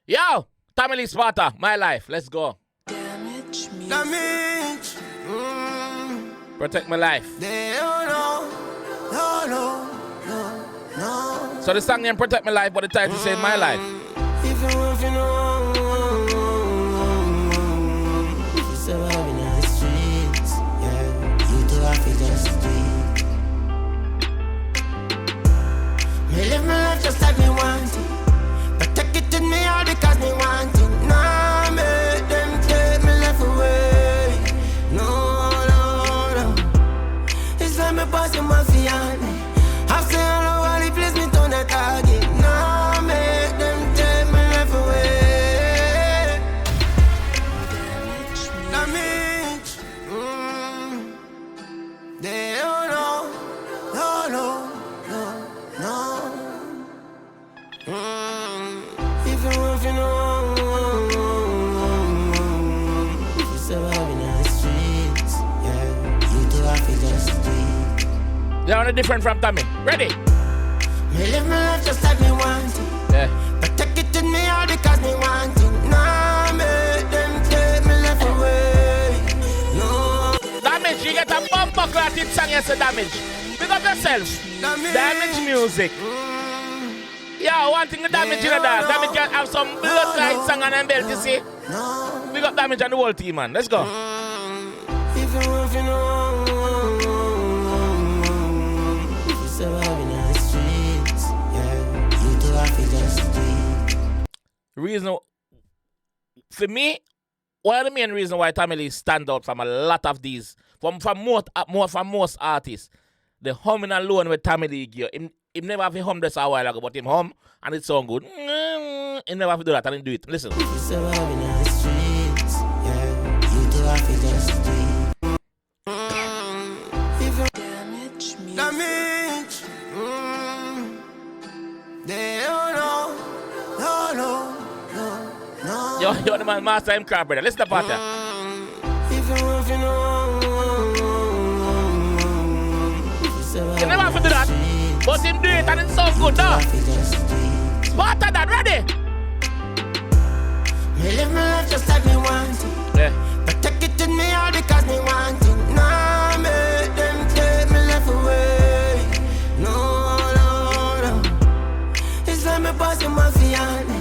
Yo, Tamale Sparta, my life. Let's go. Damage music. Damage. Protect my life. They don't know. No. So the song name Protect My Life, but the title say My Life. If you know, if you surviving in the streets, yeah, you do have to just speak. Me live my life just like me want it. Protect it in me all because me want it. Nah, make them take me life away. No. It's like me passing my fiance. I've seen all the while he plays me to the target. Now make them take my life away. Damage. They don't know. No. If you know, if you surviving in the streets, yeah, you do have to just speak. They're only different from Tommy. Ready? Me live my life just like me want it. Yeah. Protect it in me all because me want it. Nah, make them take me life away. No. Damage, you get a bumper clot hit song yesterday, Damage. Pick up yourself. Damage music. Yeah, one thing the Damage in that. Damage can have some blood clot song on them belt, you see? No. Pick up Damage and the whole team, man. Let's go. If you know, if you surviving in the streets, yeah, you do have to just speak. Reason for me, one of the main reasons why Tamale stand out from a lot of these, from most artists, the humming alone with Tamale gear. Him never have hum this a while ago, but him hum and it sound good. He never have to do that and he do it. Listen. If you surviving in the streets, yeah, you do have to just speak. Damage music. Damage. They don't know. No. Yo, the man master him crab, brother. Listen to the part here. If you know, He never have to do that, but him do it and it sound good, no? Sparta that, ready? Me live my life just like me want it. Yeah. Protect it in me all because me want it. Nah, make them take me life away. No. It's like me passing my fiance.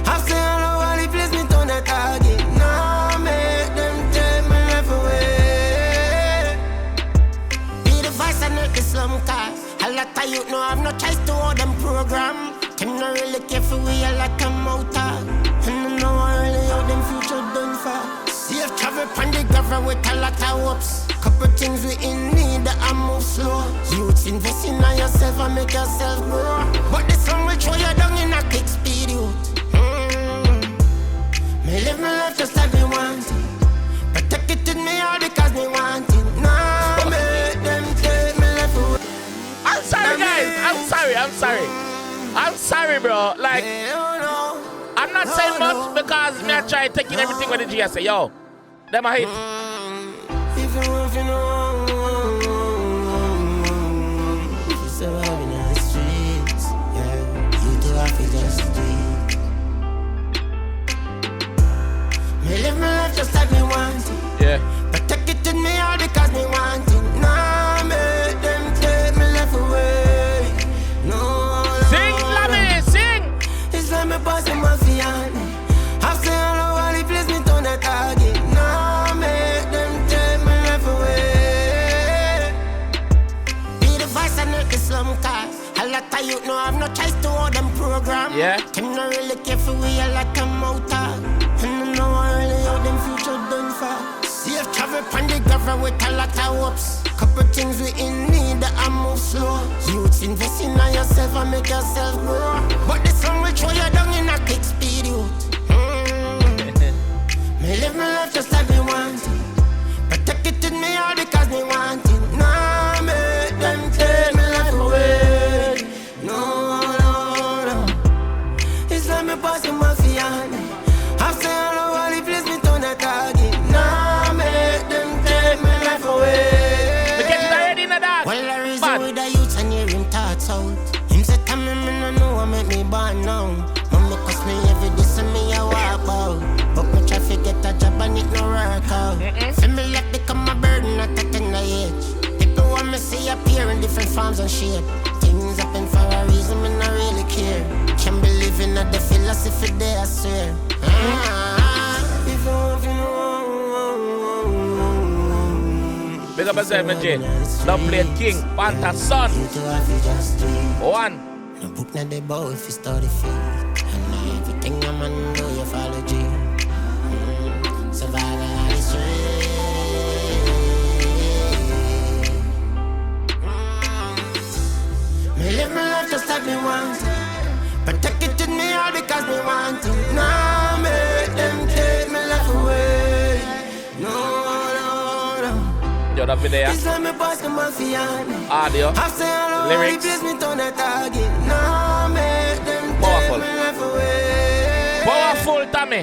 I've seen all the while he plays me to the target. Nah, make them take my life away. Be the vice and not the slum cars. A lot of youth know I've no choice to hold them program. Them not really care for we a lot of motor. And I know I really how them future done for. Safe travel pan the gravel with a lot of hopes. Couple things we in need that I move slow. Youths invest in yourself and make yourself grow. But the sun will throw you down in a quick speed, youth. Me live my life just like me want it. Protect it in me all because me want it. Nah, make them take me life away. I'm sorry, guys. I'm sorry, bro. Like, I'm not saying much because me I try taking everything with the G. I say, yo, them a hit. If you know, if you surviving in the streets, yeah, you do have to just speak. Me live my life just like me want it. Yeah. Protect it in me all because me want it. Nah, make them take me life away. No. Sing, Lammy, sing. It's like me passing my fiance. I've seen all the while he plays me to the target. Nah, make them take my life away. Be the vice and not the slum cars. A lot of youth know I've no choice to hold them program. Yeah. Them not really care for we a lot of motor. And I know I really how them future done for. Safe travel pan the gravel with a lot of hopes. Couple things we in need that I move slow. Youths invest in yourself and make yourself grow. But the sun will throw you down in a quick speed, youth. Me live my life just like me want it. Protect it in me all because me want it. Nah, make them take me life away. No. It's like me passing my fiance. I've seen all the while he plays me to the target. Nah, make them take me life away. Well, the reason with the youth and hear him thoughts out. Him say, tell me, no, I make me born now. Mama, cause me and shape. Things happen for a reason, me not really care. Can't believe in the philosophy there, I swear. If you want to know. Big up yourself, J. Love Blade King, Panther Son. One. No book not the bow if you study fee. And everything I'm gonna do, you follow G. Survival is free. Me live my life just like me want to. Protect it in me all because me want to. Now make them take my life away. No. Yo, that video. Audio. Lyrics. Powerful. Powerful, Tommy.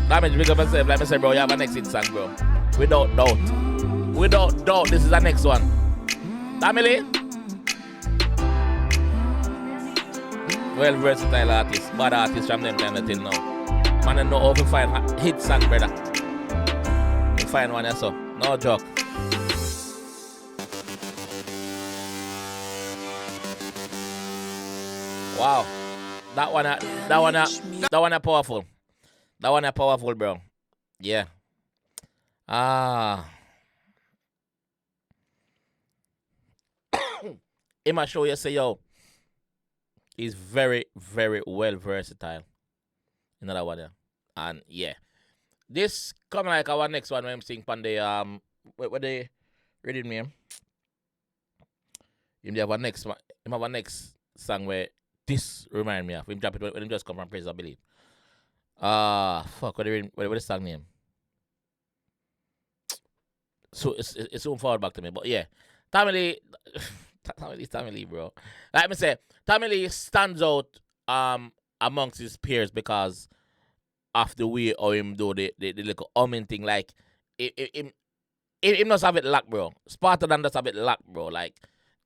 Damage, big up yourself. Like I said, bro, you have a next hit song, bro. Without doubt. Without doubt, this is the next one. Tammy. Well versatile artist. Bad artist from them kind of thing now. Man, I know how to find a hit song, brother. You find one, so no joke. Wow, that one, powerful. That one, powerful, bro. Yeah. I'ma show you, say yo, he's very, very well versatile. Another one, yeah. And yeah, this come like our next one when I'm sing on the what they reading me. Him have a next one. Him have a next song where this remind me of him drop it when him just come from Praise I Believe. Fuck, what the song name? So it's soon forward back to me, but yeah, Tommy Lee, bro. Like me say, Tommy Lee stands out amongst his peers because of the way how him do the little humming thing. Like him must have it locked, bro. Sparta does have it locked, bro. Like,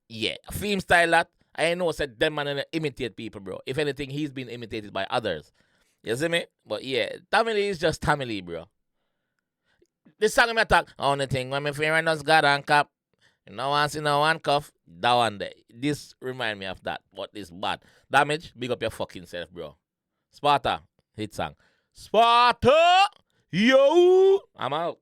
yeah, theme style that I know said them man imitate people, bro. If anything, he's been imitated by others. You see me? But yeah, Tommy Lee is just Tommy Lee, bro. This song me attack. Only thing when my friend does God and cap. You know, once in a one cuff, that one there. This remind me of that. But it's bad. Damage, big up your fucking self, bro. Sparta, hit song. Sparta, yo, I'm out.